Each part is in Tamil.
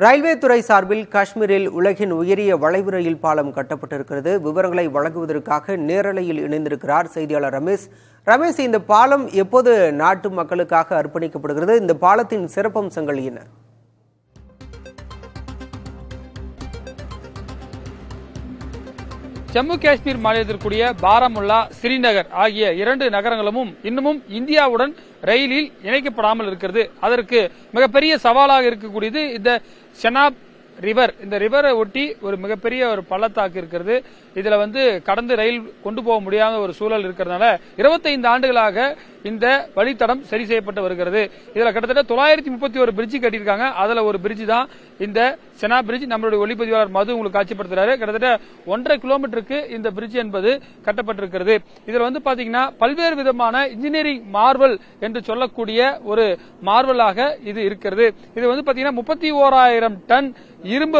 ரயில்வே துறை சார்பில் காஷ்மீரில் உலகின் உயரிய வளைவு ரயில் பாலம் கட்டப்பட்டிருக்கிறது. விவரங்களை வழங்குவதற்காக நேரலையில் இணைந்திருக்கிறார் செய்தியாளர் ரமேஷ், இந்த பாலம் எப்போது நாட்டு மக்களுக்காக அர்ப்பணிக்கப்படுகிறது? இந்த பாலத்தின் சிறப்பம்சங்கள் என்ன? ஜம்மு காஷ்மீர் மாநிலத்திற்குரிய பாராமுல்லா, ஸ்ரீநகர் ஆகிய 2 நகரங்களும் இன்னமும் இந்தியாவுடன் ரயிலில் இணைக்கப்படாமல் இருக்கிறது. அதற்கு மிகப்பெரிய சவாலாக இருக்கக்கூடியது இந்த செனாப் ரிவர். இந்த ரிவரை ஒட்டி ஒரு மிகப்பெரிய ஒரு பள்ளத்தாக்கு இருக்கிறது. இதுல கடந்து ரயில் கொண்டு போக முடியாத ஒரு சூழல் இருக்கிறதுனால 25 ஆண்டுகளாக இந்த வழித்தடம் சரி செய்யப்பட்டு வருகிறது. இதுல கிட்டத்தட்ட 931 பிரிட்ஜ் கட்டியிருக்காங்க. அதுல ஒரு பிரிட்ஜ் தான் இந்த செனா பிரிட்ஜ். நம்மளுடைய ஒளிப்பதிவாளர் மது உங்களுக்கு காட்சிப்படுத்துறாரு. கிட்டத்தட்ட 1.5 கிலோமீட்டருக்கு இந்த பிரிட்ஜ் என்பது கட்டப்பட்டிருக்கிறது. இதுல பாத்தீங்கன்னா பல்வேறு விதமான இன்ஜினியரிங் மார்வல் என்று சொல்லக்கூடிய ஒரு மார்வலாக இது இருக்கிறது. இது பாத்தீங்கன்னா 31,000 டன் இரும்பை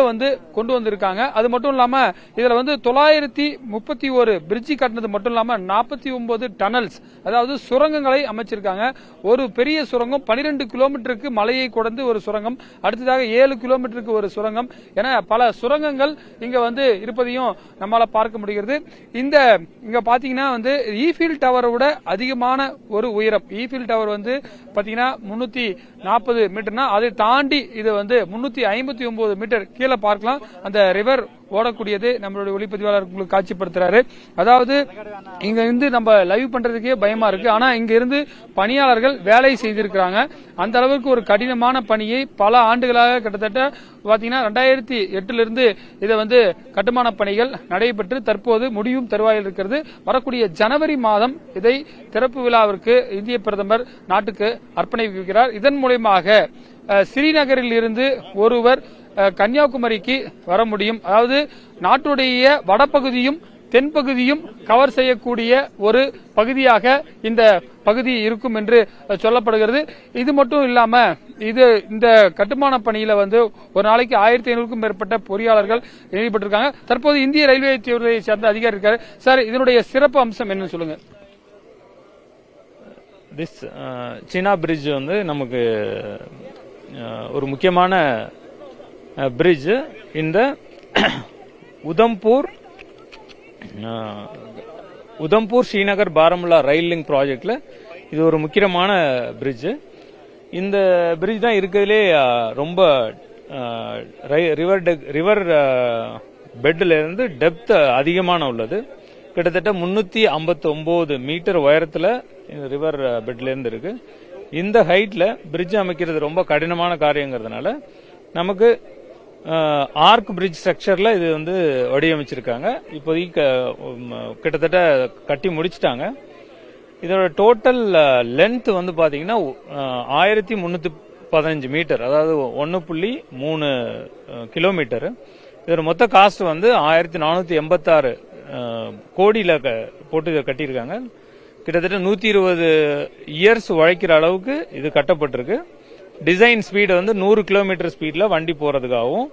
கொண்டு வந்திருக்காங்க. அது மட்டும் இல்லாம இதுல 931 பிரிட்ஜ் கட்டினது மட்டும் இல்லாம 49 டனல்ஸ், அதாவது சுரங்கங்களை அமைச்சிருக்காங்க. ஒரு பெரிய சுரங்கம் 12 கிலோமீட்டருக்கு மலையை கடந்து ஒரு சுரங்கம், அடுத்ததாக 7 கிலோமீட்டருக்கு ஒரு சுரங்கம் என பல சுரங்கங்கள் இங்க இருப்பதையும் நம்மால பார்க்க முடிகிறது. இங்க பாத்தீங்கன்னா ஈஃபில் டவரை விட அதிகமான ஒரு உயரம். ஈஃபில் டவர் பாத்தீங்கன்னா 340 மீட்டர்னா அதை தாண்டி இது 359 மீட்டர் கீழே பார்க்கலாம். அந்த ரிவர் ஓடக்கூடியது நம்மளுடைய ஒளிப்பதிவாளர் உங்களுக்கு காட்சிப்படுத்துறாரு. அதாவது இங்க இருந்து நம்ம லைவ் பண்றதுக்கே பயமா இருக்கு. ஆனா இங்க இருந்து பணியாளர்கள் வேலை செய்திருக்கிறாங்க. அந்த அளவுக்கு ஒரு கடினமான பணியை பல ஆண்டுகளாக கிட்டத்தட்ட பாத்தீங்கன்னா 2008 இருந்து இதை கட்டுமான பணிகள் நடைபெற்று தற்போது முடிவும் தருவாயில் இருக்கிறது. வரக்கூடிய ஜனவரி மாதம் இதை திறப்பு விழாவிற்கு இந்திய பிரதமர் நாட்டுக்கு அர்ப்பணிக்கிறார். இதன் மூலமாக ஸ்ரீநகரில் இருந்து ஒருவர் கன்னியாகுமரிக்கு வர முடியும். அதாவது நாட்டுடைய வடபகுதியும் தென்பகுதியும் கவர் செய்யக்கூடிய ஒரு பகுதியாக இந்த பகுதி இருக்கும் என்று சொல்லப்படுகிறது. இது மட்டும் இல்லாம இந்த கட்டுமான பணியில ஒரு நாளைக்கு 1500க்கும் மேற்பட்ட பொறியாளர்கள் ஈடுபட்டிருக்காங்க. தற்போது இந்திய ரயில்வே துறையை சேர்ந்த அதிகாரி இருக்காரு. சார், இதனுடைய சிறப்பு அம்சம் என்ன சொல்லுங்க? திஸ் சீனா பிரிட்ஜ் நமக்கு ஒரு முக்கியமான பிரிட்ஜ். இந்த உதம்பூர் ஸ்ரீநகர் பாராமுல்லா ரயில் லிங்க் ப்ராஜெக்ட்ல இது ஒரு முக்கியமான பிரிட்ஜ். இந்த பிரிட்ஜ் தான் இருக்கிறதுலே ரொம்ப ரிவர் பெட்ல இருந்து டெப்த் அதிகமான உள்ளது. கிட்டத்தட்ட 359 மீட்டர் உயரத்துல இந்த ரிவர் பெட்ல இருந்து இருக்கு. இந்த ஹைட்ல பிரிட்ஜ் அமைக்கிறது ரொம்ப கடினமான காரியங்கிறதுனால நமக்கு ஆர்க் பிரிட்ஜ் ஸ்ட்ரக்சர்ல இது வடிவமைச்சிருக்காங்க. இப்போதைக்கு கிட்டத்தட்ட கட்டி முடிச்சிட்டாங்க. இதோட டோட்டல் லென்த் பாத்தீங்கன்னா 1315 மீட்டர், அதாவது 1.3 கிலோமீட்டர். இதோட மொத்த காஸ்ட் 1486 கோடியில போட்டு கட்டியிருக்காங்க. கிட்டத்தட்ட 120 இயர்ஸ் உழைக்கிற அளவுக்கு இது கட்டப்பட்டிருக்கு. டிசைன் ஸ்பீடு 100 கிலோமீட்டர் ஸ்பீட்ல வண்டி போறதுக்காகவும்,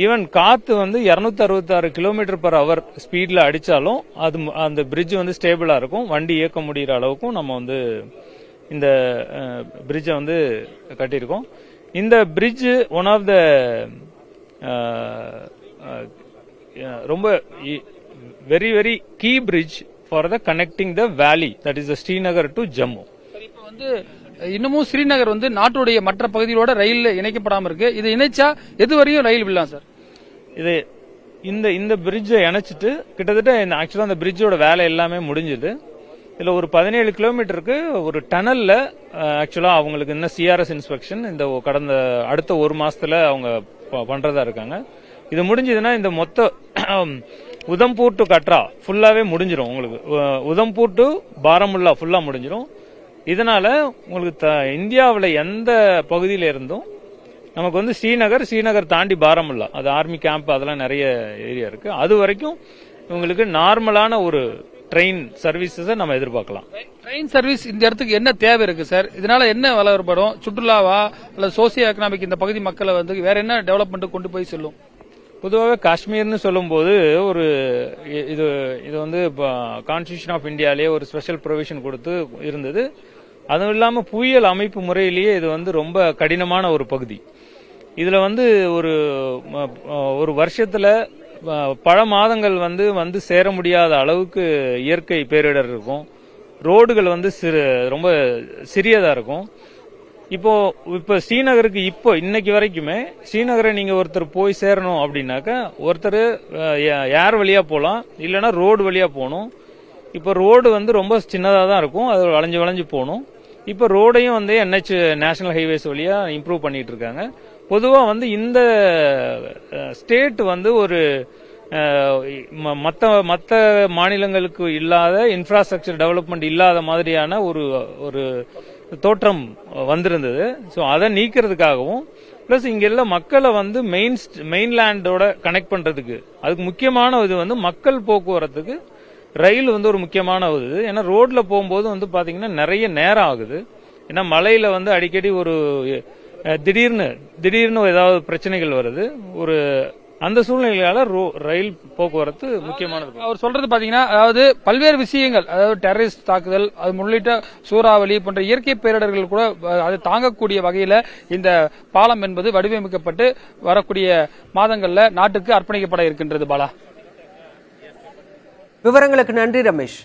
ஈவன் காத்து 266 கிலோமீட்டர் பர் அவர் ஸ்பீட்ல அடிச்சாலும் அது அந்த பிரிட்ஜ் ஸ்டேபிளா இருக்கும். வண்டி இயக்க முடிகிற அளவுக்கும் நம்ம இந்த பிரிட்ஜை கட்டியிருக்கோம். இந்த பிரிட்ஜ் ஒன் ஆஃப் த ரொம்ப very very key bridge for the connecting the valley, that is Srinagar to Jammu. இன்னமும் ஸ்ரீநகர் நாட்டுடைய மற்ற பகுதிகளோட ரயில் இணைக்கப்படாம இருக்கு. இது இணைச்சா எது வரையும் ரயில் விடலாம் சார்? இது இந்த பிரிட்ஜை இணைச்சிட்டு கிட்டத்தட்ட ஆக்சுவலா அந்த பிரிட்ஜோட வேலை எல்லாமே முடிஞ்சது. இதுல ஒரு 17 கிலோமீட்டருக்கு ஒரு டனல்ல ஆக்சுவலா அவங்களுக்கு இன்னும் சிஆர்எஸ் இன்ஸ்பெக்ஷன் இந்த அடுத்த ஒரு மாசத்துல அவங்க பண்றதா இருக்காங்க. இது முடிஞ்சதுன்னா இந்த மொத்த உதம்பூர் டு கட்ரா ஃபுல்லாவே முடிஞ்சிடும். உங்களுக்கு உதம்பூர் டு பாராமுல்லா ஃபுல்லா முடிஞ்சிடும். இதனால உங்களுக்கு இந்தியாவில் எந்த பகுதியில இருந்தும் நமக்கு ஸ்ரீநகர் தாண்டி பாராமுல்லா, அது ஆர்மி கேம்ப், அதெல்லாம் நிறைய ஏரியா இருக்கு. அது வரைக்கும் உங்களுக்கு நார்மலான ஒரு ட்ரெயின் சர்வீசஸ் நம்ம எதிர்பார்க்கலாம். ட்ரெயின் சர்வீஸ் இந்த இடத்துக்கு என்ன தேவை இருக்கு சார்? இதனால என்ன வளரப்படும்? சுற்றுலாவா அல்ல சோசியோ எக்கனாமிக் இந்த பகுதி மக்களை வேற என்ன டெவலப்மெண்ட் கொண்டு போய் செல்லும்? பொதுவாக காஷ்மீர்னு சொல்லும்போது ஒரு இது கான்ஸ்டிடியூஷன் ஆஃப் இந்தியாலேயே ஒரு ஸ்பெஷல் ப்ரொவிஷன் கொடுத்து இருந்தது. அதுவும் இல்லாம புயல் அமைப்பு முறையிலேயே இது ரொம்ப கடினமான ஒரு பகுதி. இதுல வந்து ஒரு வருஷத்துல பல மாதங்கள் வந்து சேர முடியாத அளவுக்கு இயற்கை பேரிடர் இருக்கும். ரோடுகள் வந்து ரொம்ப சிறியதா இருக்கும். இப்போ ஸ்ரீநகருக்கு இன்னைக்கு வரைக்குமே ஸ்ரீநகரை நீங்க ஒருத்தர் போய் சேரணும் அப்படின்னாக்கா ஒருத்தர் ஏர் வழியா போலாம், இல்லைன்னா ரோடு வழியா போகணும். இப்போ ரோடு வந்து ரொம்ப சின்னதா தான் இருக்கும், அது வளைஞ்சு வளைஞ்சு போகணும். இப்போ ரோடையும் வந்து NH நேஷனல் ஹைவேஸ் வழியா இம்ப்ரூவ் பண்ணிட்டு இருக்காங்க. பொதுவா வந்து இந்த ஸ்டேட் வந்து ஒரு மற்ற மாநிலங்களுக்கு இல்லாத இன்ஃப்ராஸ்ட்ரக்சர் டெவலப்மெண்ட் இல்லாத மாதிரியான ஒரு தோற்றம் வந்திருந்தது. ஸோ அதை நீக்கிறதுக்காகவும் பிளஸ் இங்க உள்ள மக்களை வந்து மெயின்லேண்டோட கனெக்ட் பண்றதுக்கு அதுக்கு முக்கியமான இது வந்து மக்கள் போக்குவரத்துக்கு ரயில் வந்து ஒரு முக்கியமான இது. ஏன்னா ரோட்ல போகும்போது வந்து பாத்தீங்கன்னா நிறைய நேரம் ஆகுது. ஏன்னா மலையில வந்து அடிக்கடி ஒரு திடீர்னு ஏதாவது பிரச்சனைகள் வருது. அந்த சூழ்நிலையால ரயில் போக்குவரத்து முக்கியமானது. அவர் சொல்றது பாத்தீங்கன்னா, அதாவது பல்வேறு விஷயங்கள், அதாவது டெரரிஸ்ட் தாக்குதல், அது உள்ளிட்ட சூறாவளி போன்ற இயற்கை பேரிடர்கள் கூட அது தாங்கக்கூடிய வகையில இந்த பாலம் என்பது வடிவமைக்கப்பட்டு வரக்கூடிய மாதங்கள்ல நாட்டுக்கு அர்ப்பணிக்கப்பட இருக்கின்றது. பாலா, விவரங்களுக்கு நன்றி ரமேஷ்.